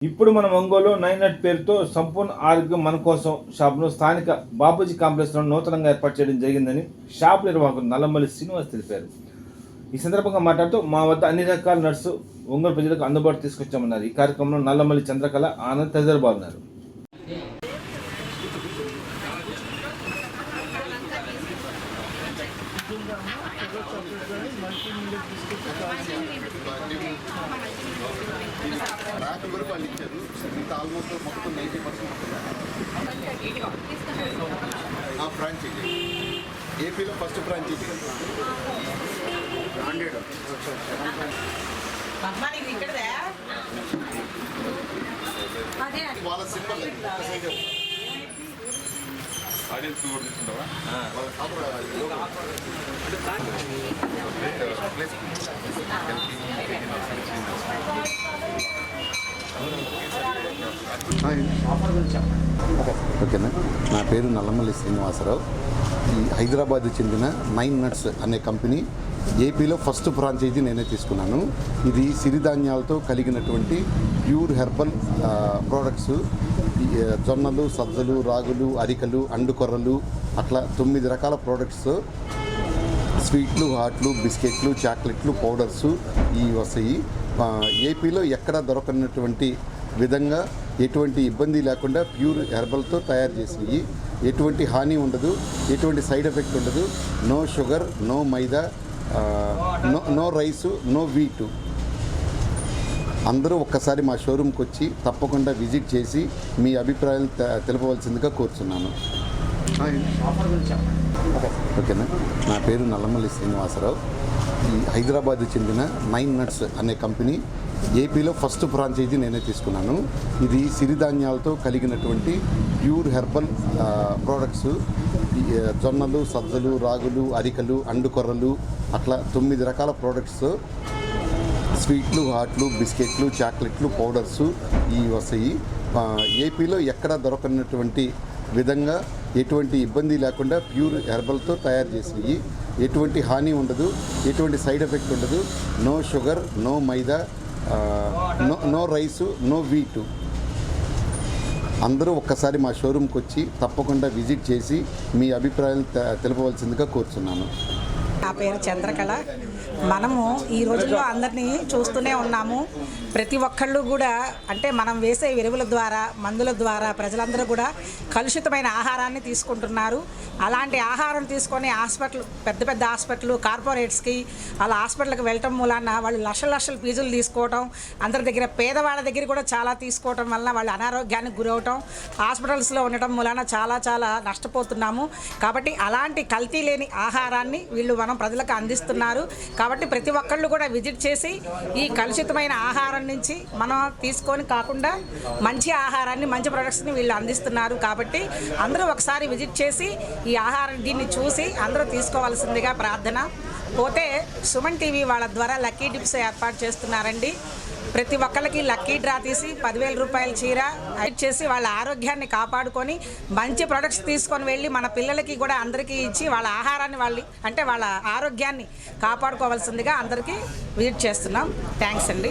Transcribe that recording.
ఇప్పుడు మన ఒంగోలు 9 పేరుతో సంపూర్ణ ఆరోగ్యం మన కోసం షాప్ను స్థానిక బాపూజీ కాంప్లెక్స్లో నూతనంగా ఏర్పాటు చేయడం జరిగిందని షాప్ నిర్వాహకులు నల్లమల్లి శ్రీనివాస్ తెలిపారు. ఈ సందర్భంగా మాట్లాడుతూ మా వద్ద అన్ని రకాల నట్స్ ఒంగోలు ప్రజలకు అందుబాటు తీసుకొచ్చామన్నారు. ఈ కార్యక్రమంలో నల్లమల్లి చంద్రకళ, ఆనంద్ తదితరులు పాల్గొన్నారు. రాకబడి వాళ్ళు ఇచ్చారు. ఇంత ఆల్మోస్ట్ మొత్తం 90% ఆ ఫ్రాంచైజీ ఏపీలో ఫస్ట్ ఫ్రాంచైజీ బ్రాండెడ్ వాళ్ళ సింబల్ ఆడియన్స్ కూడా తీసుకుంటావా ఓకేనా. నా పేరు నల్లమల్లి శ్రీనివాసరావు. ఈ హైదరాబాద్ చెందిన 9 నట్స్ అనే కంపెనీ ఏపీలో ఫస్ట్ ఫ్రాంచైజీ నేనే తీసుకున్నాను. ఇది సిరిధాన్యాలతో కలిగినటువంటి ప్యూర్ హెర్బల్ ప్రోడక్ట్స్. జొన్నలు, సజ్జలు, రాగులు, అరికలు, అండుకొర్రలు అట్లా 9 రకాల ప్రోడక్ట్స్, స్వీట్లు, హాట్లు, బిస్కెట్లు, చాక్లెట్లు, పౌడర్సు ఇవి వస్తాయి. ఏపీలో ఎక్కడ దొరకనటువంటి విధంగా ఎటువంటి ఇబ్బంది లేకుండా ప్యూర్ హెర్బల్తో తయారు చేసినవి. ఎటువంటి హాని ఉండదు, ఎటువంటి సైడ్ ఎఫెక్ట్ ఉండదు. నో షుగర్, నో మైదా, నో రైసు, నో వీటు. అందరూ ఒక్కసారి మా షోరూమ్కి వచ్చి తప్పకుండా విజిట్ చేసి మీ అభిప్రాయాలు తెలపవలసిందిగా కోరుచున్నాను. ఓకేనా. నా పేరు నల్లమల్లి శ్రీనివాసరావు. ఈ హైదరాబాద్ చెందిన 9 నట్స్ అనే కంపెనీ ఏపీలో ఫస్ట్ ఫ్రాంచైజీ నేనే తీసుకున్నాను. ఇది సిరిధాన్యాలతో కలిగినటువంటి ప్యూర్ హెర్బల్ ప్రోడక్ట్స్. జొన్నలు, సజ్జలు, రాగులు, అరికలు, అండుకొర్రలు అట్లా 9 రకాల ప్రోడక్ట్స్, స్వీట్లు, హాట్లు, బిస్కెట్లు, చాక్లెట్లు, పౌడర్సు ఇవి వస్తాయి. ఏపీలో ఎక్కడ దొరకనటువంటి విధంగా ఎటువంటి ఇబ్బంది లేకుండా ప్యూర్ హెర్బల్తో తయారు చేసినవి. ఎటువంటి హాని ఉండదు, ఎటువంటి సైడ్ ఎఫెక్ట్ ఉండదు. నో షుగర్, నో మైదా, నో రైసు, నో వీటు. అందరూ ఒక్కసారి మా షోరూమ్కి వచ్చి తప్పకుండా విజిట్ చేసి మీ అభిప్రాయాలు తెలపవలసిందిగా కోరుచున్నాను. నా పేరు చంద్రకళ. మనము ఈ రోజుల్లో అందరినీ చూస్తూనే ఉన్నాము. ప్రతి ఒక్కళ్ళు కూడా అంటే మనం వేసే ఎరువుల ద్వారా, మందుల ద్వారా ప్రజలందరూ కూడా కలుషితమైన ఆహారాన్ని తీసుకుంటున్నారు. అలాంటి ఆహారం తీసుకొని పెద్ద పెద్ద హాస్పిటల్, కార్పొరేట్స్కి అలా హాస్పిటల్కి వెళ్ళటం మూలాన వాళ్ళు లక్షల ఫీజులు తీసుకోవటం, అందరి దగ్గర పేదవాళ్ళ దగ్గర కూడా చాలా తీసుకోవటం వల్ల వాళ్ళు అనారోగ్యానికి గురవటం, హాస్పిటల్స్లో ఉండటం మూలాన చాలా నష్టపోతున్నాము. కాబట్టి అలాంటి కల్తీ లేని ఆహారాన్ని వీళ్ళు మనం ప్రజలకు అందిస్తున్నారు. కాబట్టి ప్రతి ఒక్కళ్ళు కూడా విజిట్ చేసి ఈ కలుషితమైన ఆహారం నుంచి మనం తీసుకొని కాకుండా మంచి ఆహారాన్ని, మంచి ప్రొడక్ట్స్ని వీళ్ళు అందిస్తున్నారు. కాబట్టి అందరూ ఒకసారి విజిట్ చేసి ఈ దీన్ని చూసి అందరూ తీసుకోవాల్సిందిగా ప్రార్థన. పోతే సుమన్ టీవీ వాళ్ళ ద్వారా లక్కీ డిప్స్ ఏర్పాటు చేస్తున్నారండి. ప్రతి ఒక్కరికి లక్కీ డ్రా తీసి 10,000 రూపాయల చీర చేసి వాళ్ళ ఆరోగ్యాన్ని కాపాడుకొని మంచి ప్రొడక్ట్స్ తీసుకొని వెళ్ళి మన పిల్లలకి కూడా అందరికీ ఇచ్చి వాళ్ళ ఆహారాన్ని వాళ్ళ ఆరోగ్యాన్ని కాపాడుకోవాల్సిందిగా అందరికీ విజిట్ చేస్తున్నాం. థ్యాంక్స్ అండి.